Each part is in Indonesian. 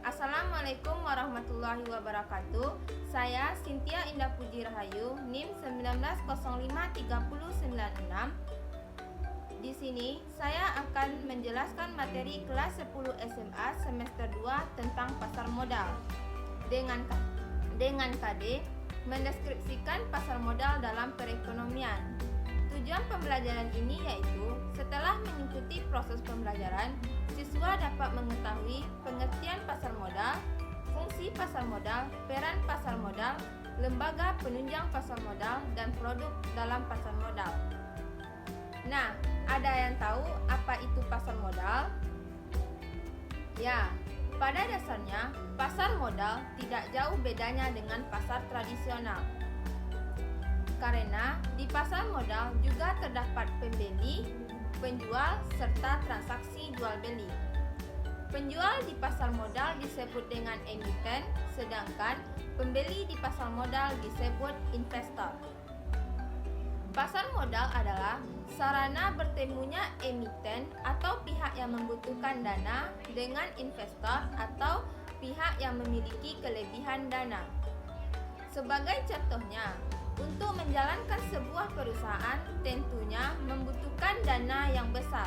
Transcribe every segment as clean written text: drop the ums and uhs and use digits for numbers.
Assalamualaikum warahmatullahi wabarakatuh. Saya Cynthia Indah Puji Rahayu, NIM 19053096. Di sini saya akan menjelaskan materi kelas 10 SMA semester 2 tentang pasar modal. Dengan KD mendeskripsikan pasar modal dalam perekonomian. Tujuan pembelajaran ini yaitu setelah mengikuti proses pembelajaran, siswa dapat mengetahui pengertian pasar modal, fungsi pasar modal, peran pasar modal, lembaga penunjang pasar modal, dan produk dalam pasar modal. Nah, ada yang tahu apa itu pasar modal? Ya, pada dasarnya pasar modal tidak jauh bedanya dengan pasar tradisional. Karena di pasar modal juga terdapat pembeli, penjual, serta transaksi jual beli. Penjual di pasar modal disebut dengan emiten, sedangkan pembeli di pasar modal disebut investor. Pasar modal adalah sarana bertemunya emiten atau pihak yang membutuhkan dana dengan investor atau pihak yang memiliki kelebihan dana. Sebagai contohnya, untuk menjalankan sebuah perusahaan tentunya membutuhkan dana yang besar.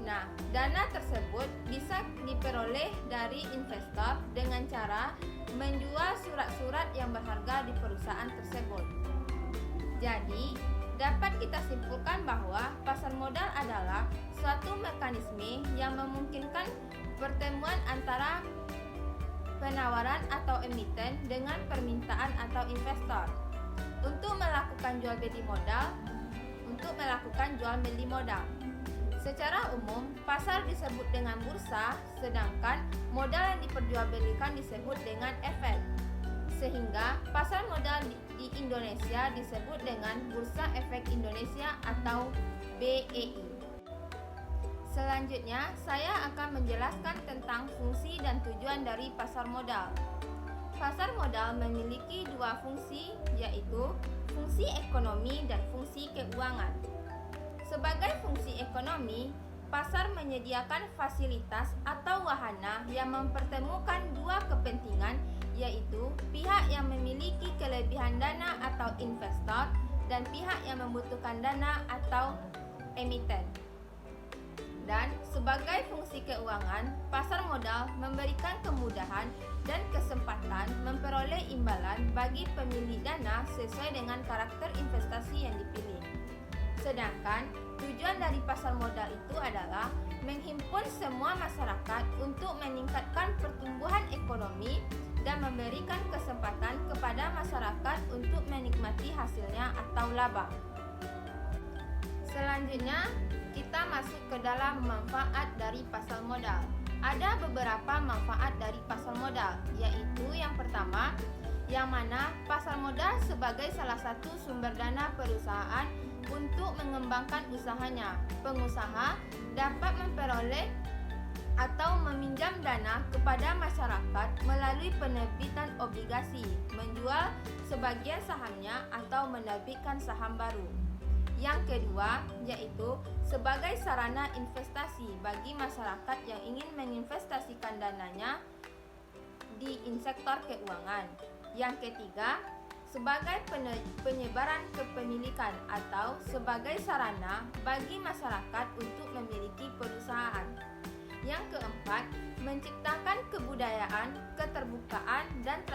Nah, dana tersebut bisa diperoleh dari investor dengan cara menjual surat-surat yang berharga di perusahaan tersebut. Jadi, dapat kita simpulkan bahwa pasar modal adalah suatu mekanisme yang memungkinkan pertemuan antara penawaran atau emiten dengan permintaan atau investor untuk melakukan jual beli modal. Secara umum, pasar disebut dengan bursa, sedangkan modal yang diperjualbelikan disebut dengan efek. Sehingga pasar modal di Indonesia disebut dengan Bursa Efek Indonesia atau BEI. Selanjutnya, saya akan menjelaskan tentang fungsi dan tujuan dari pasar modal. Pasar modal memiliki dua fungsi, yaitu fungsi ekonomi dan fungsi keuangan. Sebagai fungsi ekonomi, pasar menyediakan fasilitas atau wahana yang mempertemukan dua kepentingan, yaitu pihak yang memiliki kelebihan dana atau investor dan pihak yang membutuhkan dana atau emiten. Dan sebagai fungsi keuangan, pasar modal memberikan kemudahan dan kesempatan memperoleh imbalan bagi pemilik dana sesuai dengan karakter investasi yang dipilih. Sedangkan tujuan dari pasar modal itu adalah menghimpun semua masyarakat untuk meningkatkan pertumbuhan ekonomi dan memberikan kesempatan kepada masyarakat untuk menikmati hasilnya atau laba. Selanjutnya, kita masuk ke dalam manfaat dari pasar modal. Ada beberapa manfaat dari pasar modal, yaitu yang pertama, yang mana pasar modal sebagai salah satu sumber dana perusahaan untuk mengembangkan usahanya. Pengusaha dapat memperoleh atau meminjam dana kepada masyarakat melalui penerbitan obligasi, menjual sebagian sahamnya atau menerbitkan saham baru. Yang kedua, yaitu sebagai sarana investasi bagi masyarakat yang ingin menginvestasikan dananya di sektor keuangan. Yang ketiga, sebagai penyebaran kepemilikan atau sebagai sarana bagi masyarakat untuk memiliki perusahaan. Yang keempat, menciptakan kebudayaan, keterbukaan, dan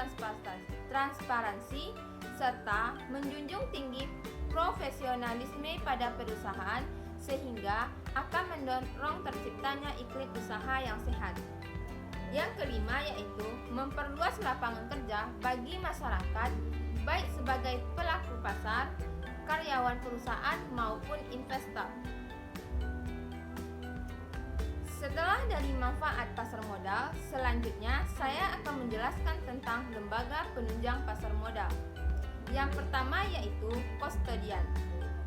transparansi serta menjunjung tinggi profesionalisme pada perusahaan sehingga akan mendorong terciptanya iklim usaha yang sehat. Yang kelima yaitu memperluas lapangan kerja bagi masyarakat baik sebagai pelaku pasar, karyawan perusahaan maupun investor. Setelah dari manfaat pasar modal, selanjutnya saya akan menjelaskan tentang lembaga penunjang pasar modal. Yang pertama yaitu kustodian,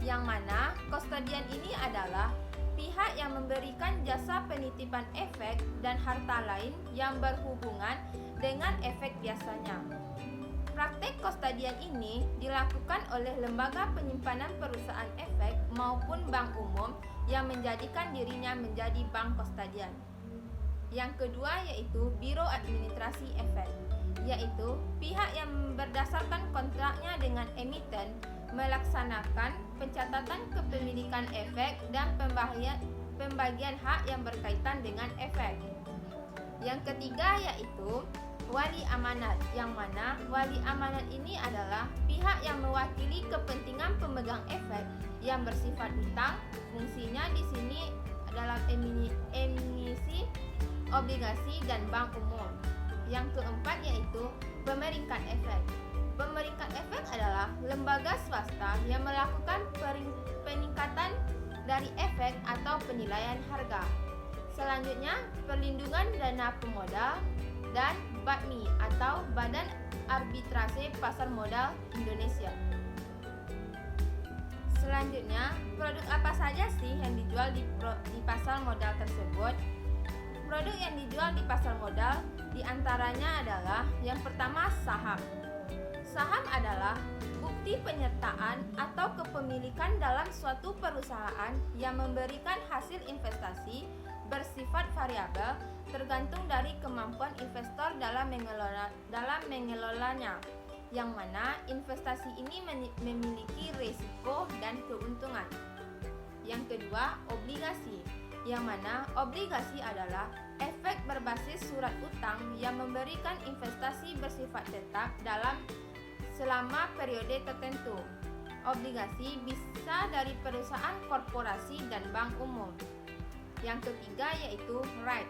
yang mana kustodian ini adalah pihak yang memberikan jasa penitipan efek dan harta lain yang berhubungan dengan efek biasanya. Praktek kustodian ini dilakukan oleh lembaga penyimpanan perusahaan efek maupun bank umum yang menjadikan dirinya menjadi bank kustodian. Yang kedua yaitu Biro Administrasi Efek, yaitu pihak yang berdasarkan kontraknya dengan emiten melaksanakan pencatatan kepemilikan efek dan pembagian hak yang berkaitan dengan efek. Yang ketiga yaitu Wali Amanat, yang mana wali amanat ini adalah pihak yang mewakili kepentingan pemegang efek yang bersifat hutang. Fungsinya di sini adalah emisi obligasi dan bank umum. Yang keempat yaitu Pemeringkat Efek. Pemeringkat efek adalah lembaga swasta yang melakukan peningkatan dari efek atau penilaian harga. Selanjutnya, Perlindungan Dana Pemodal dan BADMI atau Badan Arbitrase Pasar Modal Indonesia. Selanjutnya, produk apa saja sih yang dijual di pasar modal tersebut? Produk yang dijual di pasar modal diantaranya adalah yang pertama saham. Saham adalah bukti penyertaan atau kepemilikan dalam suatu perusahaan yang memberikan hasil investasi bersifat variabel tergantung dari kemampuan investor dalam mengelolanya, yang mana investasi ini memiliki risiko dan keuntungan. Yang kedua, obligasi, yang mana obligasi adalah efek berbasis surat utang yang memberikan investasi bersifat tetap selama periode tertentu. Obligasi bisa dari perusahaan, korporasi, dan bank umum. Yang ketiga yaitu right,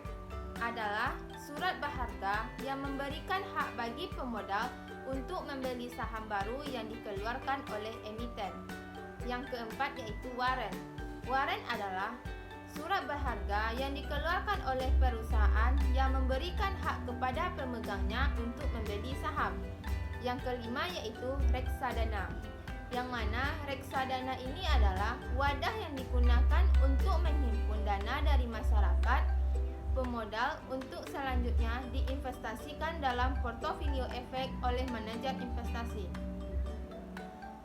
adalah surat berharga yang memberikan hak bagi pemodal untuk membeli saham baru yang dikeluarkan oleh emiten. Yang keempat yaitu warrant. Warrant adalah surat berharga yang dikeluarkan oleh perusahaan yang memberikan hak kepada pemegangnya untuk membeli saham. Yang kelima yaitu reksadana, yang mana reksadana ini adalah wadah yang digunakan untuk menghimpun dana dari masyarakat pemodal untuk selanjutnya diinvestasikan dalam portofolio efek oleh manajer investasi.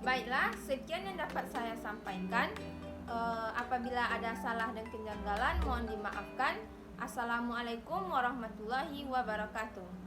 Baiklah, sekian yang dapat saya sampaikan. Apabila ada salah dan kejanggalan mohon dimaafkan. Assalamualaikum warahmatullahi wabarakatuh.